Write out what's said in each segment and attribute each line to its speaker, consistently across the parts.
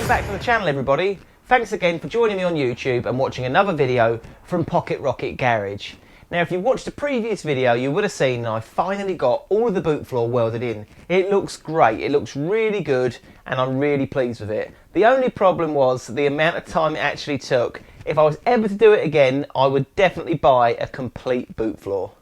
Speaker 1: Welcome back to the channel, everybody. Thanks again for joining me on YouTube and watching another video from Pocket Rocket Garage. Now, if you watched the previous video, you would have seen I finally got all of the boot floor welded in. It looks great, it looks really good, and I'm really pleased with it. The only problem was the amount of time it actually took. If I was ever to do it again, I would definitely buy a complete boot floor.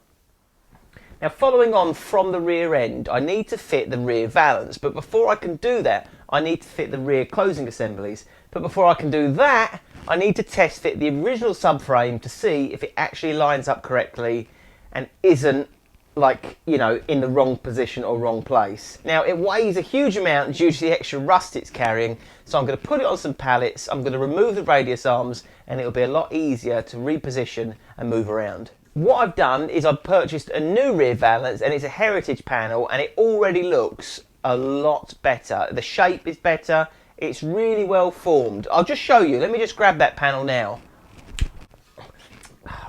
Speaker 1: Now, following on from the rear end, I need to fit the rear valance, but before I can do that, I need to fit the rear closing assemblies. But before I can do that, I need to test fit the original subframe to see if it actually lines up correctly and isn't, like, you know, in the wrong position or wrong place. Now, it weighs a huge amount due to the extra rust it's carrying, so I'm going to put it on some pallets, I'm going to remove the radius arms, and it'll be a lot easier to reposition and move around. What I've done is I've purchased a new rear valance, and it's a heritage panel, and it already looks a lot better. The shape is better, it's really well formed. I'll just show you, let me just grab that panel now.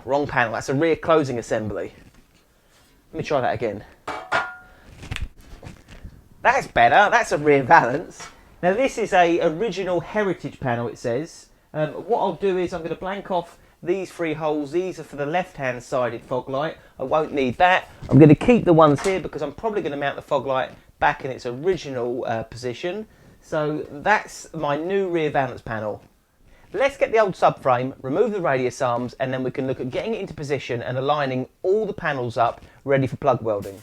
Speaker 1: Wrong panel, that's a rear closing assembly. Let me try that again. That's better, that's a rear valance. Now this is a original heritage panel, it says. What I'll do is I'm going to blank off these three holes. These are for the left hand sided fog light. I won't need that. I'm going to keep the ones here because I'm probably going to mount the fog light back in its original position. So that's my new rear valance panel. Let's get the old subframe, remove the radius arms, and then we can look at getting it into position and aligning all the panels up ready for plug welding.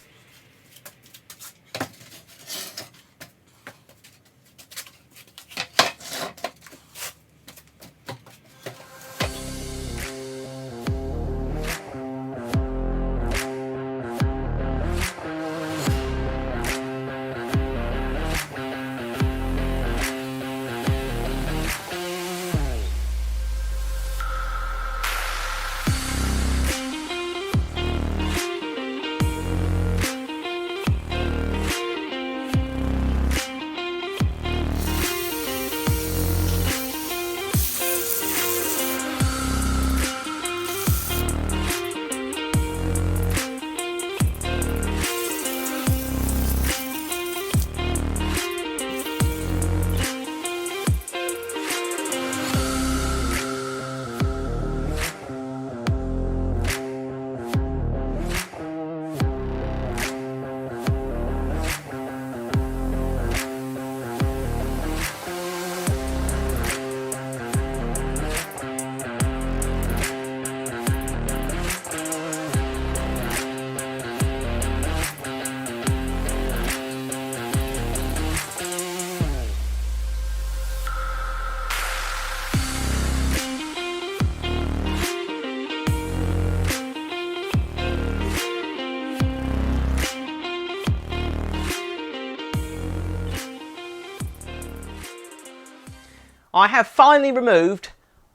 Speaker 1: I have finally removed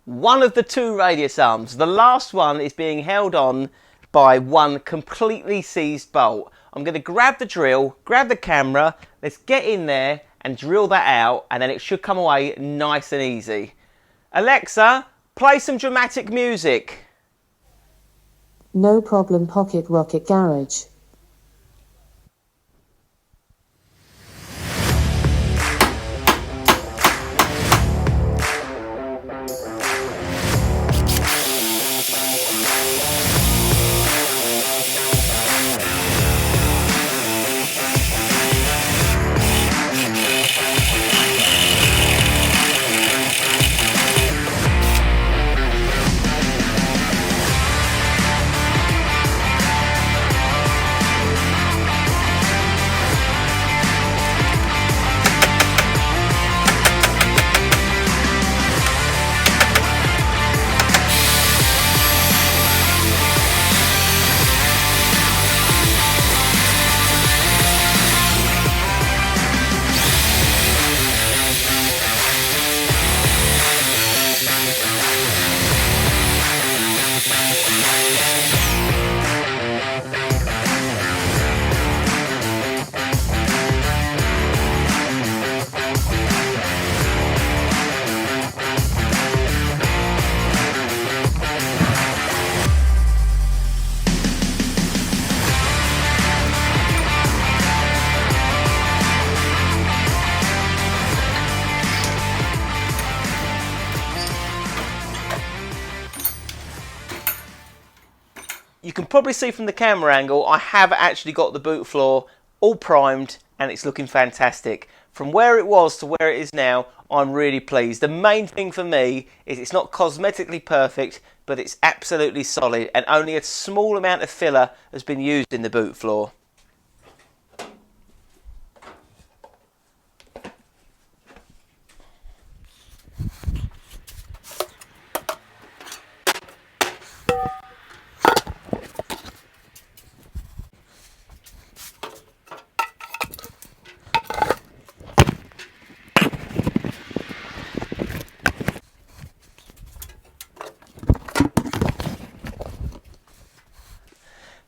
Speaker 1: one of the two radius arms. The last one is being held on by one completely seized bolt. I'm going to grab the drill, grab the camera, let's get in there and drill that out, and then it should come away nice and easy. Alexa, play some dramatic music.
Speaker 2: No problem, Pocket Rocket Garage.
Speaker 1: can probably see from the camera angle, I have actually got the boot floor all primed and it's looking fantastic. From where it was to where it is now, I'm really pleased. The main thing for me is it's not cosmetically perfect, but it's absolutely solid, and only a small amount of filler has been used in the boot floor.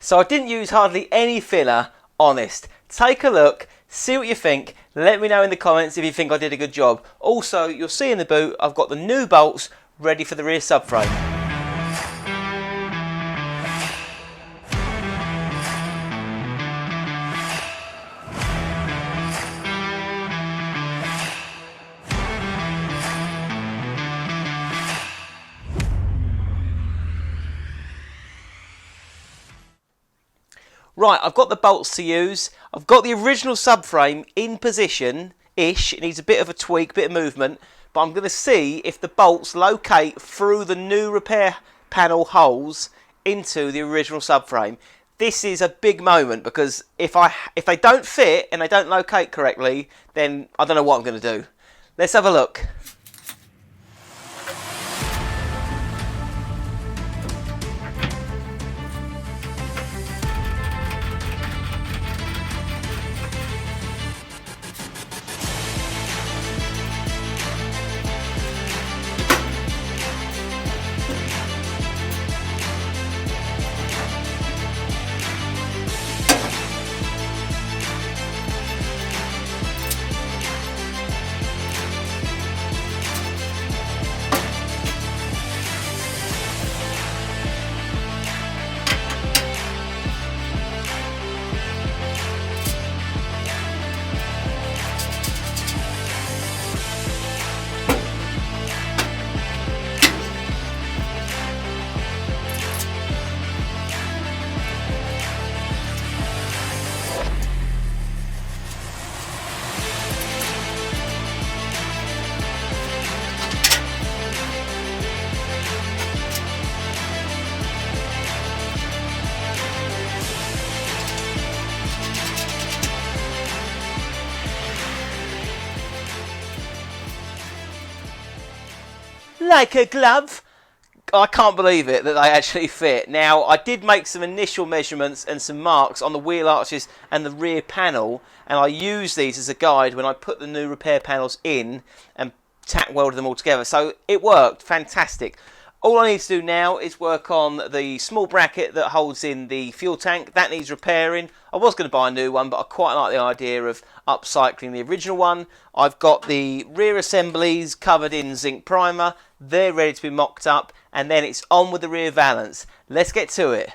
Speaker 1: So I didn't use hardly any filler, honest. Take a look, see what you think, let me know in the comments if you think I did a good job. Also, you'll see in the boot, I've got the new bolts ready for the rear subframe. Right, I've got the bolts to use. I've got the original subframe in position-ish. It needs a bit of a tweak, bit of movement. But I'm going to see if the bolts locate through the new repair panel holes into the original subframe. This is a big moment because if they don't fit and they don't locate correctly, then I don't know what I'm going to do. Let's have a look. Like a glove. I can't believe it that they actually fit. Now, I did make some initial measurements and some marks on the wheel arches and the rear panel, and I used these as a guide when I put the new repair panels in and tack welded them all together. So it worked fantastic. All I need to do now is work on the small bracket that holds in the fuel tank. That needs repairing. I was going to buy a new one, but I quite like the idea of upcycling the original one. I've got the rear assemblies covered in zinc primer. They're ready to be mocked up, and then it's on with the rear valance. Let's get to it.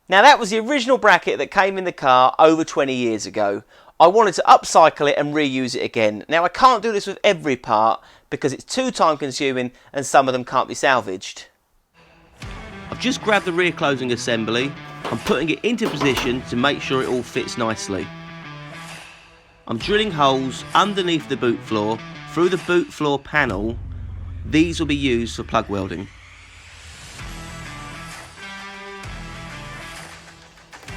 Speaker 1: Now that was the original bracket that came in the car over 20 years ago. I wanted to upcycle it and reuse it again. Now I can't do this with every part because it's too time consuming and some of them can't be salvaged. I've just grabbed the rear closing assembly. I'm putting it into position to make sure it all fits nicely. I'm drilling holes underneath the boot floor, through the boot floor panel. These will be used for plug welding.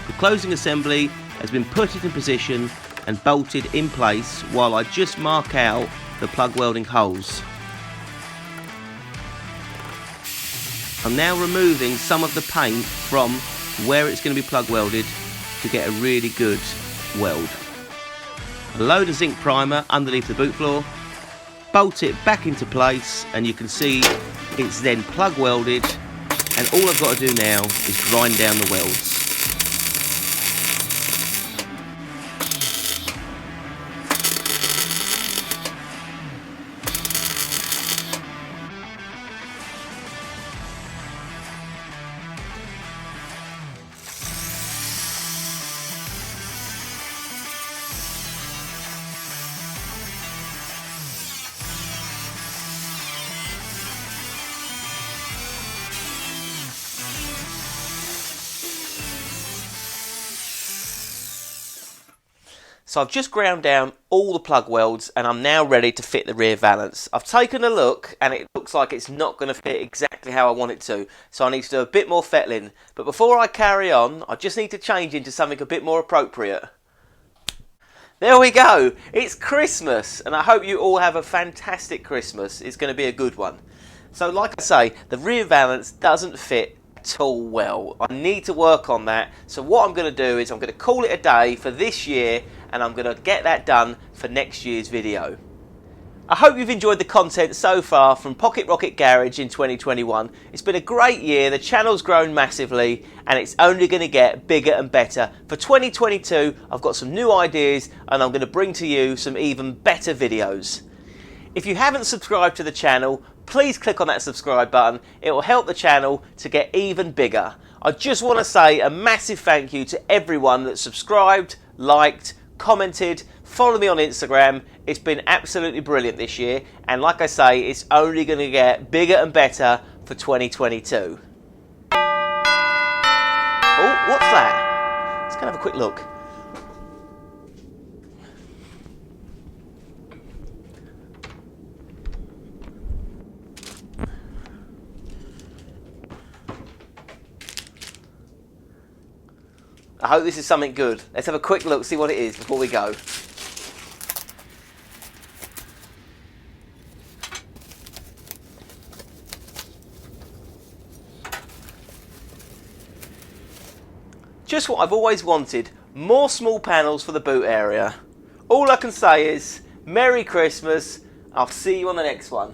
Speaker 1: The closing assembly has been put in position and bolted in place while I just mark out the plug welding holes. I'm now removing some of the paint from where it's going to be plug welded to get a really good weld. A load of zinc primer underneath the boot floor, bolt it back into place, and you can see it's then plug welded, and all I've got to do now is grind down the welds. So I've just ground down all the plug welds and I'm now ready to fit the rear valance. I've taken a look and it looks like it's not going to fit exactly how I want it to. So I need to do a bit more fettling. But before I carry on, I just need to change into something a bit more appropriate. There we go. It's Christmas and I hope you all have a fantastic Christmas. It's going to be a good one. So like I say, the rear valance doesn't fit at all well. I need to work on that. So what I'm going to do is I'm going to call it a day for this year, and I'm going to get that done for next year's video. I hope you've enjoyed the content so far from Pocket Rocket Garage in 2021. It's been a great year, the channel's grown massively and it's only going to get bigger and better. For 2022 I've got some new ideas and I'm going to bring to you some even better videos. If you haven't subscribed to the channel, please click on that subscribe button. It will help the channel to get even bigger. I just want to say a massive thank you to everyone that subscribed, liked, commented, follow me on Instagram. It's been absolutely brilliant this year, and like I say, it's only going to get bigger and better for 2022. Oh, what's that? Let's go and have a quick look. I hope this is something good. Let's have a quick look, see what it is before we go. Just what I've always wanted, more small panels for the boot area. All I can say is, Merry Christmas, I'll see you on the next one.